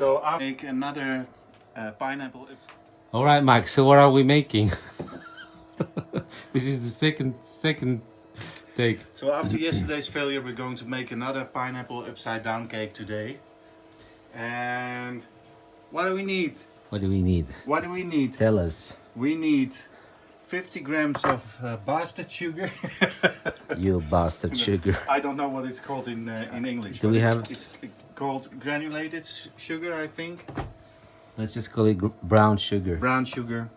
So I'll make another pineapple. All right, Mike. So what are we making? This is the second take. So after yesterday's failure, we're going to make another pineapple upside down cake today. And what do we need? What do we need? What do we need? Tell us. We need 50 grams of bastard sugar. You bastard sugar. I don't know what it's called in English. Do but we it's, have- It's called granulated sugar, I think. Let's just call it brown sugar. Brown sugar.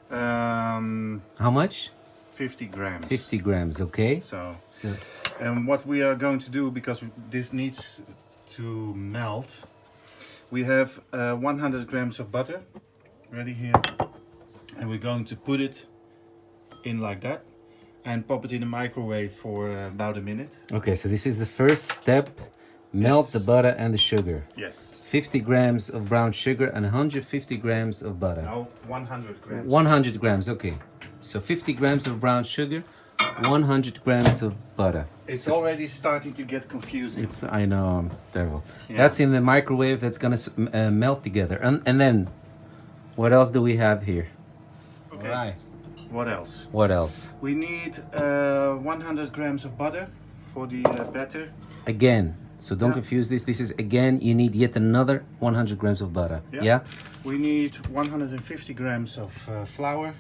How much? 50 grams. 50 grams, okay. So, So and what we are going to do, because this needs to melt, we have 100 grams of butter ready here. And we're going to put it in like that and pop it in the microwave for about a minute. okay, so this is the first step. Melt Yes. the butter and the sugar. Yes. 50 grams of brown sugar and 150 grams of butter. Now 100 grams. 100 grams, okay. So 50 grams of brown sugar, 100 grams of butter. It's already starting to get confusing. It's, I know, I'm terrible. Yeah. That's in the microwave, that's gonna melt together. And then, what else do we have here? Okay. All right. What else? What else? We need 100 grams of butter for the batter. Again, so don't Yeah. confuse this. This is, again, you need yet another 100 grams of butter. Yeah? We need 150 grams of flour.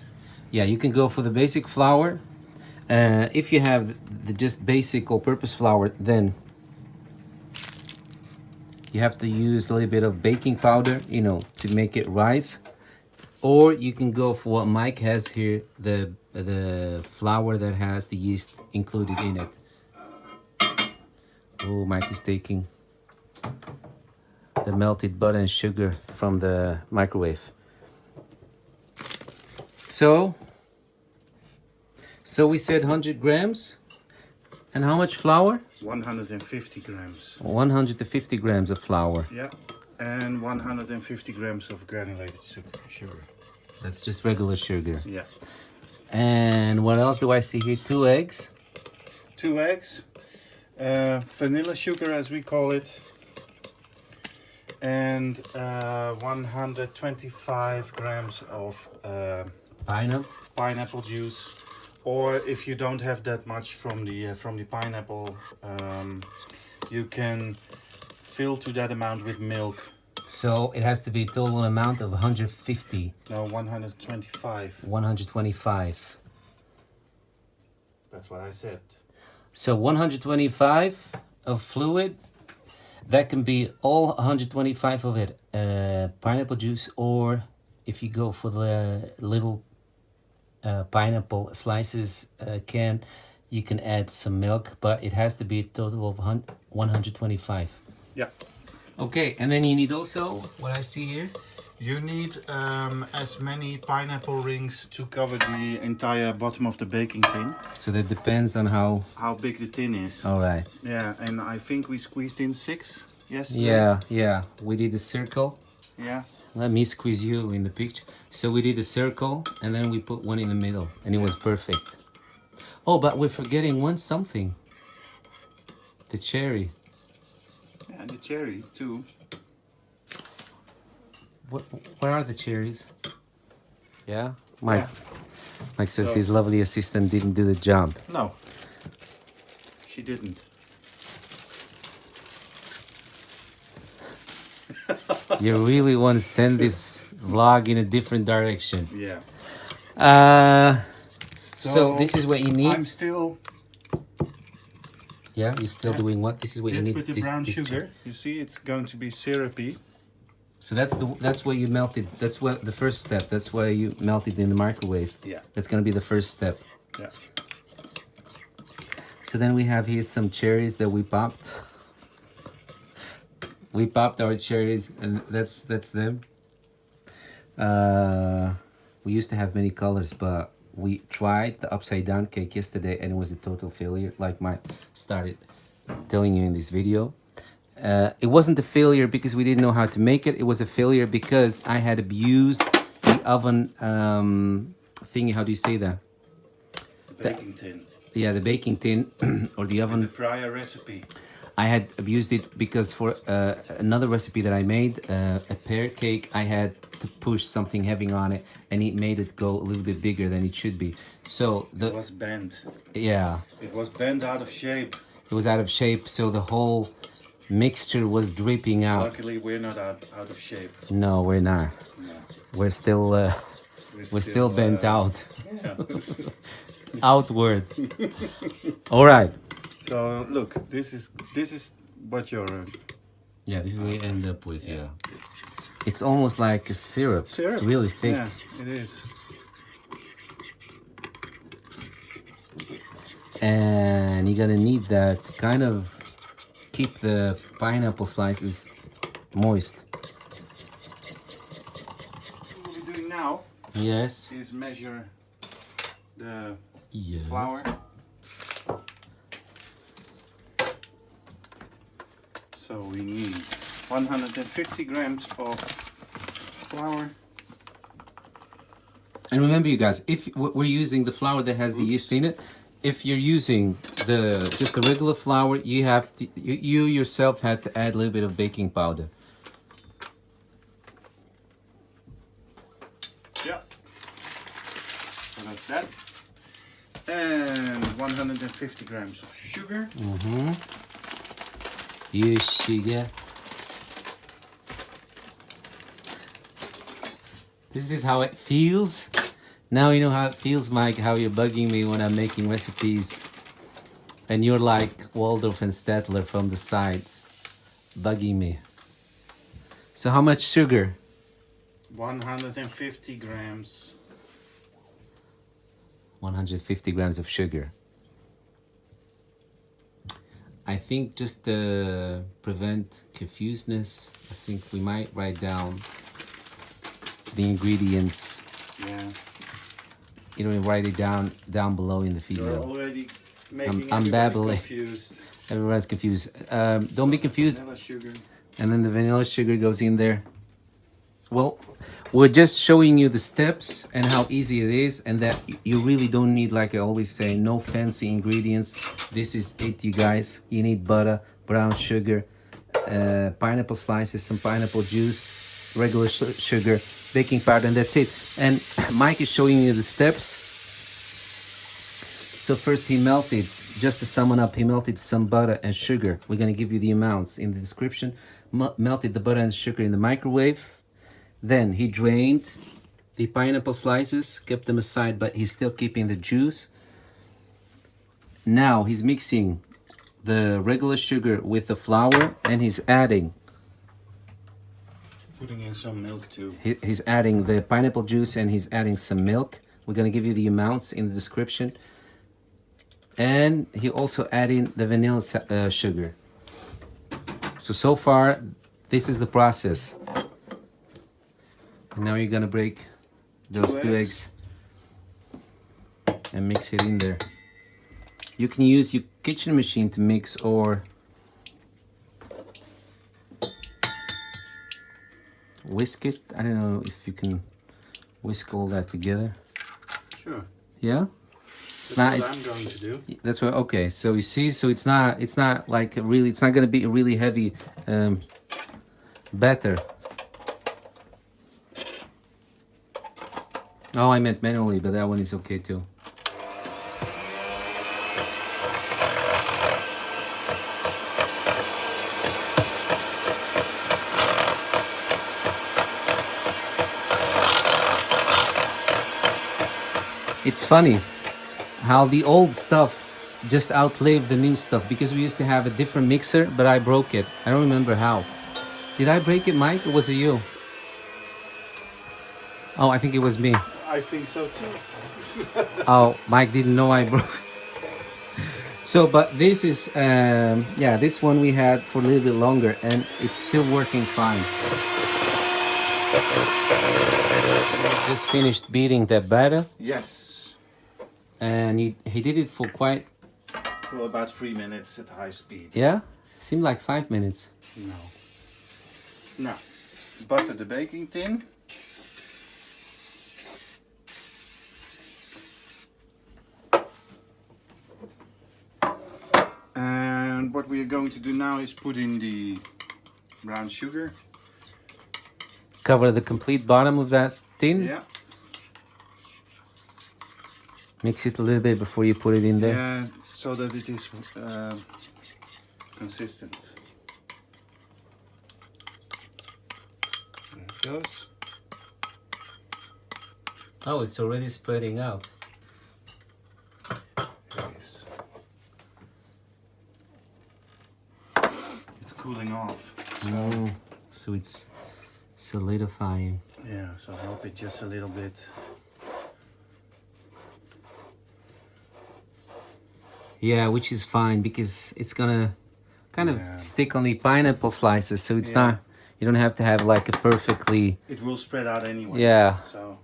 Yeah, you can go for the basic flour. If you have the just basic all-purpose flour, then you have to use a little bit of baking powder, you know, to make it rise. Or you can go for what Mike has here, the flour that has the yeast included in it. Oh, Mike is taking the melted butter and sugar from the microwave. So we said 100 grams. And how much flour? 150 grams. 150 grams of flour. Yeah. And 150 grams of granulated sugar. That's just regular sugar. Yeah. And what else do I see here? 2 eggs. 2 eggs. Vanilla sugar, as we call it. And 125 grams of pineapple juice. Or if you don't have that much from the pineapple, you can fill to that amount with milk. So it has to be a total amount of 150. No, 125. 125. That's what I said. So 125 of fluid. That can be all 125 of it pineapple juice, or if you go for the little pineapple slices can, you can add some milk, but it has to be a total of 125. Yeah. Okay, and then you need also, what I see here, You need as many pineapple rings to cover the entire bottom of the baking tin. so that depends on how big the tin is. all right. Yeah, and I think we squeezed in 6 yesterday. Yeah, we did a circle. Yeah. Let me squeeze you in the picture. So we did a circle and then we put one in the middle and it was perfect. Oh, but we're forgetting something. The cherry. Yeah, and the cherry too. Where are the cherries? Yeah? Mike. Yeah. Mike says So- his lovely assistant didn't do the job. No, she didn't. You really want to send this vlog in a different direction. Yeah. So this is what you need. I'm still Yeah, you're still doing what? This is what you need. with the brown sugar. You see, it's going to be syrupy. So that's what you melted. That's what the first step. That's why you melted in the microwave. Yeah. That's gonna be the first step. Yeah. So then we have here some cherries that we popped. We popped our cherries, and that's them. We used to have many colors, but we tried the upside down cake yesterday, and it was a total failure. Like Mike started telling you in this video. It wasn't a failure because we didn't know how to make it. It was a failure because I had abused the oven thingy. How do you say that? The baking tin. Yeah, the baking tin or the oven. The prior recipe. I had used it because for another recipe that I made, a pear cake, I had to push something heavy on it, and it made it go a little bit bigger than it should be. So It was bent. yeah, It was bent out of shape. it was out of shape, so the whole mixture was dripping out. Luckily, we're not out of shape. No, we're not. No. We're still bent out. Yeah. Outward. All right. So look, this is what you're. Yeah, this is what you end up with. Yeah. It's almost like a syrup. Syrup. It's really thick. Yeah, it is. And you're gonna need that to kind of keep the pineapple slices moist. What we're doing now Yes. is measure the Yes. flour. So we need 150 grams of flour. And remember, you guys, if we're using the flour that has the yeast in it, if you're using just the regular flour, you have to, you yourself had to add a little bit of baking powder. Yeah. So that's that. And 150 grams of sugar. Mm-hmm. Use sugar. This is how it feels. Now you know how it feels, Mike, how you're bugging me when I'm making recipes. And you're like Waldorf and Statler from the side, bugging me. So how much sugar? 150 grams. 150 grams of sugar. I think just to prevent confuseness, I think we might write down the ingredients. Yeah. You know, write it down below in the You're video. already making I'm everybody babbling. confused. Everyone's confused. Don't be confused. Vanilla sugar. And then the vanilla sugar goes in there. Well, we're just showing you the steps and how easy it is, and that you really don't need, like I always say, no fancy ingredients. This is it, you guys. You need butter, brown sugar, pineapple slices, some pineapple juice, regular sugar, baking powder, and that's it. And Mike is showing you the steps. So first he melted, just to sum it up, he melted some butter and sugar. We're going to give you the amounts in the description. Melted the butter and sugar in the microwave. Then he drained the pineapple slices, kept them aside, but he's still keeping the juice. Now he's mixing the regular sugar with the flour, and he's adding. Putting in some milk too. He's adding the pineapple juice, and he's adding some milk. We're gonna give you the amounts in the description. And he also adding the vanilla sugar. So far, this is the process. Now you're gonna break those two eggs and mix it in there. You can use your kitchen machine to mix, or whisk it. I don't know if you can whisk all that together. Sure. Yeah? That's what I'm going to do. That's what, okay. So you see, so it's not like really, it's not gonna be a really heavy batter. Oh, I meant manually, but that one is okay too. It's funny how the old stuff just outlived the new stuff, because we used to have a different mixer, but I broke it. I don't remember how. Did I break it, Mike, or was it you? Oh, I think it was me. I think so too. Oh, Mike didn't know I broke. So, but this is, yeah, this one we had for a little bit longer, and it's still working fine. Just finished beating that batter. Yes. And he did it for For about 3 minutes at high speed. yeah? Seemed like 5 minutes. No. Now, butter the baking tin. And what we are going to do now is put in the brown sugar. Cover the complete bottom of that tin. Yeah. Mix it a little bit before you put it in there. Yeah, so that it is consistent. There it goes. Oh, it's already spreading out. There it is. It's cooling off. So it's solidifying. Yeah, so help it just a little bit. Yeah, which is fine because it's gonna kind of Yeah. stick on the pineapple slices, so it's Yeah. not, you don't have to have like a perfectly, It will spread out anyway. yeah. So,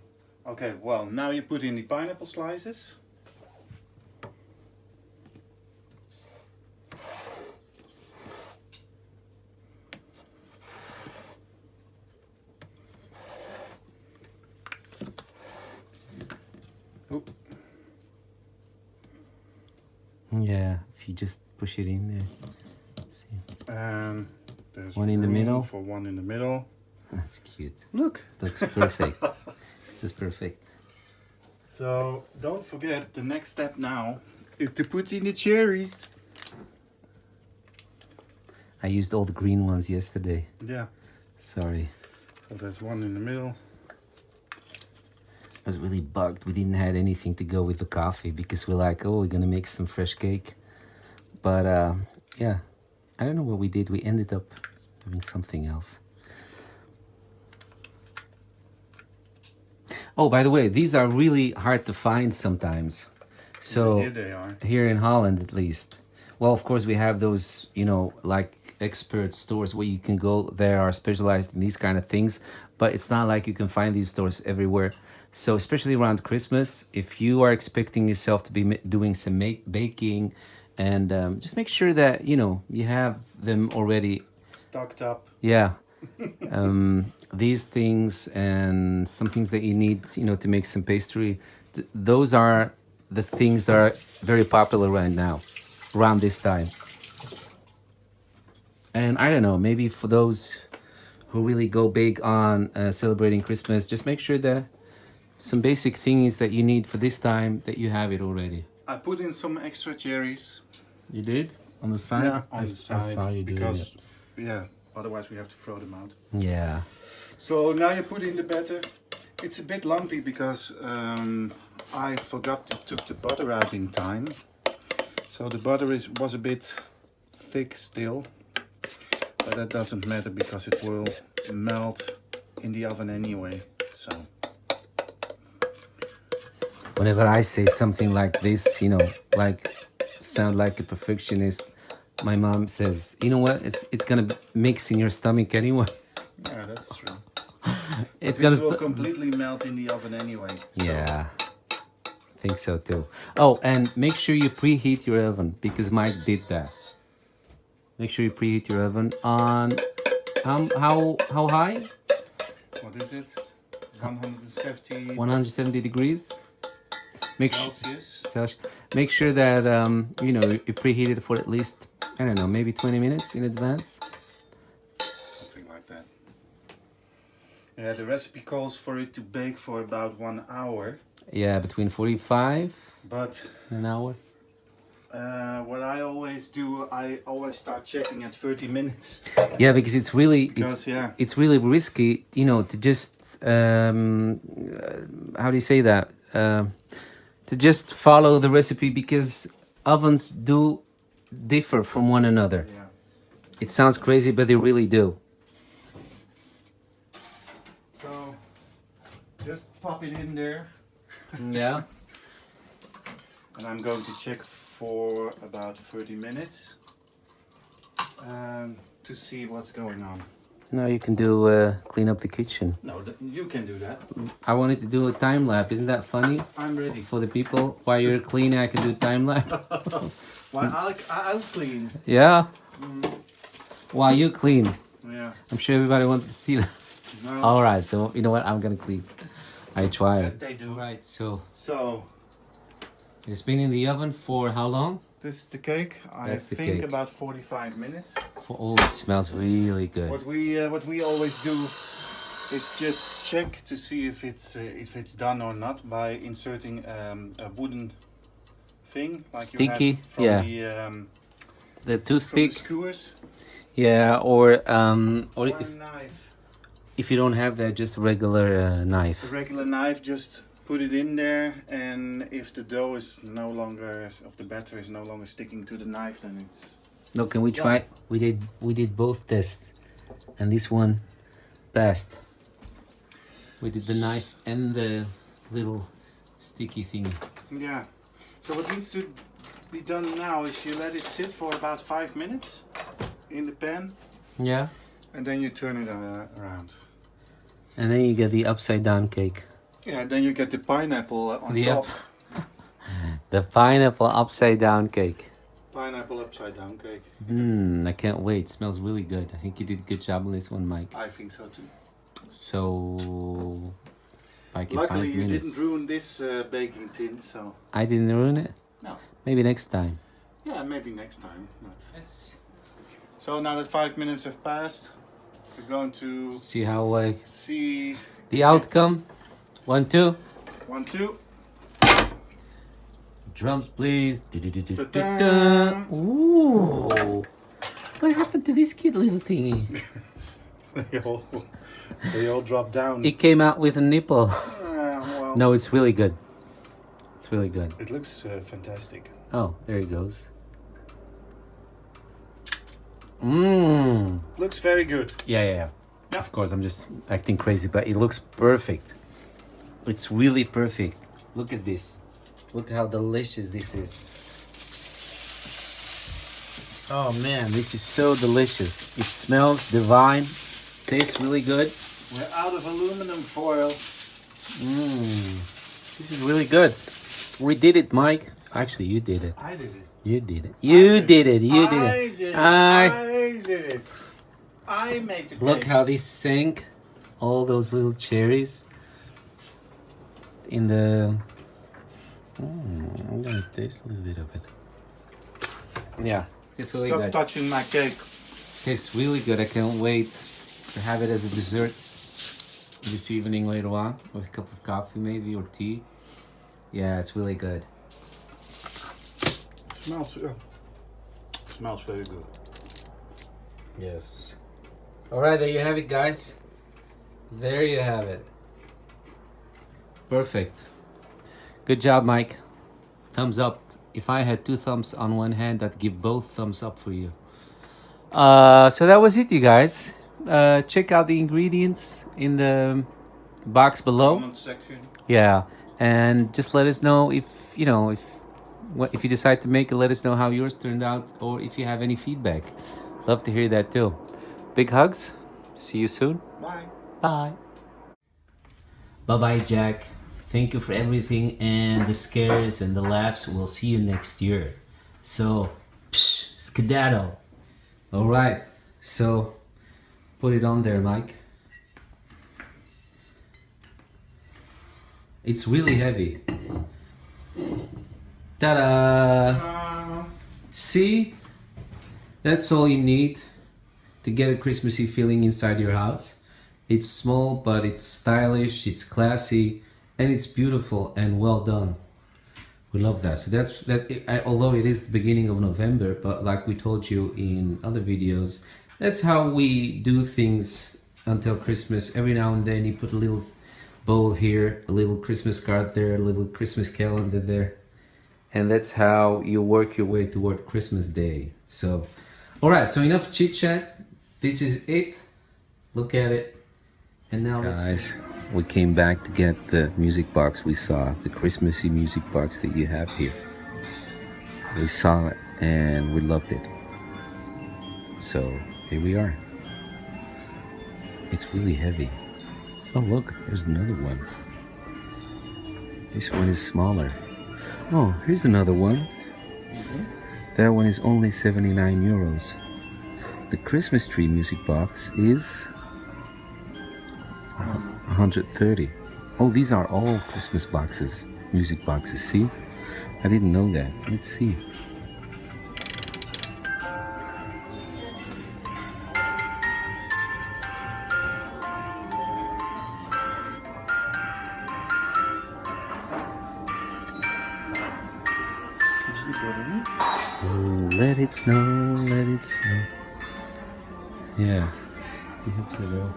okay, well, now you put in the pineapple slices. Oop. Yeah, if you just push it in there. Let's see. There's One in the room middle. for one in the middle. That's cute. Look. Looks perfect. It's just perfect. So don't forget, the next step now is to put in the cherries. I used all the green ones yesterday. Yeah. Sorry. So there's one in the middle. I was really bugged. We didn't have anything to go with the coffee because we're like, oh, we're gonna make some fresh cake. But yeah, I don't know what we did. We ended up doing something else. Oh, by the way, these are really hard to find sometimes. So Here they are. here in Holland, at least. Well, of course, we have those, you know, like expert stores where you can go. They are specialized in these kind of things, but it's not like you can find these stores everywhere. So especially around Christmas, if you are expecting yourself to be doing some baking, and just make sure that, you know, you have them already. Stocked up. Yeah. These things and some things that you need, you know, to make some pastry. Those are the things that are very popular right now, around this time. And I don't know, maybe for those who really go big on celebrating Christmas, just make sure that some basic things that you need for this time, that you have it already. I put in some extra cherries. You did? On the side? Yeah, on the side. I saw you doing because, it. yeah, otherwise we have to throw them out. Yeah. So now you put in the batter. It's a bit lumpy because I forgot to took the butter out in time. So the butter was a bit thick still. But that doesn't matter because it will melt in the oven anyway. So Whenever I say something like this, you know, like sound like a perfectionist, my mom says, you know what, it's gonna mix in your stomach anyway. yeah, that's true. It's This gonna will completely melt in the oven anyway. So. Yeah, I think so too. Oh, and make sure you preheat your oven because Mike did that. Make sure you preheat your oven on how high? What is it? 170 170 degrees. Make Celsius. Make sure that you know, you preheat it for at least, I don't know, maybe 20 minutes in advance. Something like that. Yeah, the recipe calls for it to bake for about 1 hour. Yeah, between 45 But and an hour. what I always do, I always start checking at 30 minutes. Yeah, because it's really Because, yeah. it's really risky, you know, to just how do you say that? To just follow the recipe because ovens do differ from one another. Yeah. It sounds crazy, but they really do. So just pop it in there. Yeah. And I'm going to check for about 30 minutes to see what's going on. No, you can do clean up the kitchen. No, you can do that. I wanted to do a time lapse. Isn't that funny? I'm ready. For the people, while you're cleaning, I can do time lapse. Well, I'll clean. Yeah. While you clean, Yeah. I'm sure everybody wants to see that. No, All right, so you know what? I'm gonna clean. I try. that they do. Right, so So it's been in the oven for how long? This is the cake. That's the think cake. about 45 minutes. Oh, it smells really good. What we always do is just check to see if it's done or not by inserting a wooden thing like Sticky, you have from yeah. the The from toothpick, the skewers. yeah, or Or if, a knife. if you don't have that, just a regular A knife. regular knife, just put it in there, and if the dough is no longer, of the batter is no longer sticking to the knife, then it's... No, can we try? We did both tests, and this one passed. We did the knife and the little sticky thingy. Yeah. So what needs to be done now is you let it sit for about 5 minutes in the pan, Yeah. and then you turn it around. And then you get the upside down cake. Yeah, then you get the pineapple on Yeah. top. The pineapple upside down cake. Pineapple upside down cake. I can't wait. It smells really good. I think you did a good job on this one, Mike. I think so too. So, like in Luckily 5 you minutes. didn't ruin this baking tin, so... I didn't ruin it? No. Maybe next time. Yeah, maybe next time. But... Yes. So now that 5 minutes have passed, we're going to See how I... see The outcome. 1, 2. 1, 2. Drums, please. Ta-da! Ooh. What happened to this cute little thingy? they all drop down. It came out with a nipple. Well, No, it's really good. It's really good. it looks fantastic. Oh, there it goes. Mmm. Looks very good. Yeah. Of course, I'm just acting crazy, but it looks perfect. It's really perfect. Look at this. Look how delicious this is. Oh man, this is so delicious. It smells divine. Tastes really good. We're out of aluminum foil. This is really good. We did it, Mike. Actually, you did it. I did it. You did it. You did it. You did I it. did it. I I did it. I made the cake. Look how this sank. All those little cherries in the... I'm gonna taste a little bit of it. Yeah, tastes really Stop good. touching my cake. Tastes really good. I can't wait to have it as a dessert this evening later on with a cup of coffee maybe or tea. Yeah, it's really good. Smells very good. Yes. Alright, there you have it, guys. There you have it. Perfect. Good job, Mike. Thumbs up. If I had 2 thumbs on one hand, I'd give both thumbs up for you. So that was it, you guys. Check out the ingredients in the box below. Comment section. Yeah, and just let us know if if you decide to make it. Let us know how yours turned out, or if you have any feedback. Love to hear that too. Big hugs. See you soon. Bye. Bye. Bye, Jack. Thank you for everything and the scares and the laughs. We'll see you next year. So, skedaddle. All right. So, put it on there, Mike. It's really heavy. Ta-da! See? That's all you need to get a Christmassy feeling inside your house. It's small, but it's stylish, it's classy, and it's beautiful and well done. We love that. So that's that. Although it is the beginning of November, but like we told you in other videos, that's how we do things until Christmas. Every now and then you put a little bow here, a little Christmas card there, a little Christmas calendar there, and that's how you work your way toward Christmas Day. So, all right. So enough chit chat. This is it. Look at it. And now, guys, we came back to get the music box we saw, the Christmassy music box that you have here. We saw it and we loved it. So here we are. It's really heavy. Oh look, there's another one. This one is smaller. Oh, here's another one. That one is only 79 euros. The Christmas tree music box is 130. Oh, these are all Christmas boxes, music boxes. See? I didn't know that. Let's see. Oh, let it snow, let it snow. Yeah, you have to go.